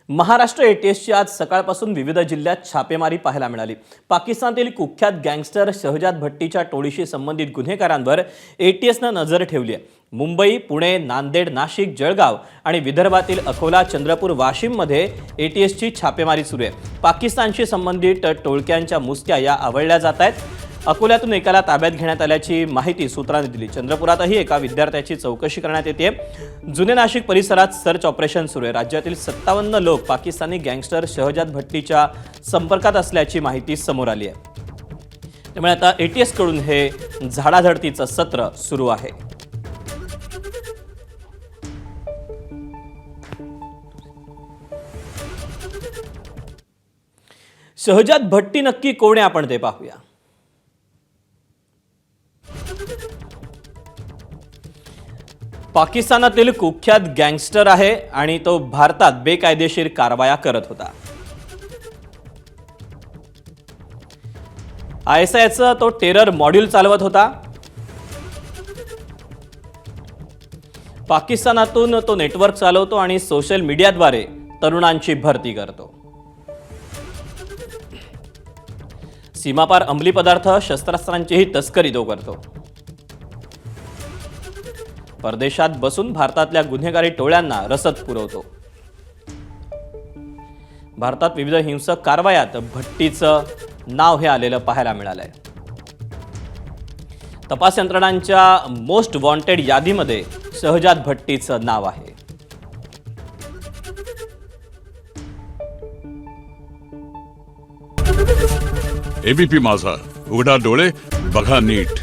महाराष्ट्र एटीएसची आज सकाळपासून विविध जिल्ह्यात छापेमारी पाहायला मिळाली। पाकिस्तानातील कुख्यात गँगस्टर शहजाद भट्टीच्या टोळीशी संबंधित गुन्हेगारांवर एटीएसने नजर ठेवली आहे। मुंबई, पुणे, नांदेड, नाशिक, जळगाव आणि विदर्भातील अकोला, चंद्रपूर, वाशिममध्ये एटीएसची छापेमारी सुरू आहे। पाकिस्तानशी संबंधित टोळक्यांच्या मुसक्या या आवळल्या जात आहेत। अकोल्यातून एकाला ताब्यात घेण्यात आल्याची माहिती सूत्रांनी दिली। चंद्रपुरातही एका विद्यार्थ्याची चौकशी करण्यात येते। जुने नाशिक परिसरात सर्च ऑपरेशन सुरू आहे। राज्यातील 57 लोक पाकिस्तानी गँगस्टर शहजाद भट्टीच्या संपर्कात असल्याची माहिती समोर आली आहे। त्यामुळे आता एटीएस कडून हे झाडाझडतीचं सत्र सुरू आहे। शहजाद भट्टी नक्की कोण आहे आपण ते पाहूया। पाकिस्तानातील कुख्यात गँगस्टर आहे आणि तो भारतात बेकायदेशीर कारवाया करत होता। आयएसआयचं तो टेरर मॉड्यूल चालवत होता। पाकिस्तानातून तो नेटवर्क चालवतो आणि सोशल मीडियाद्वारे तरुणांची भरती करतो। सीमापार अंमली पदार्थ, शस्त्रास्त्रांचीही तस्करी तो करतो। परदेशात बसून भारतातल्या गुन्हेगारी टोळ्यांना रसद पुरवतो। भारतात विविध हिंसक कारवायात भट्टीचं नाव हे आलेलं पाहायला मिळालंय। तपास यंत्रणांच्या मोस्ट वॉन्टेड यादीमध्ये शहजाद भट्टीचं नाव आहे। एबीपी माझा, उघडा डोळे बघा नीट।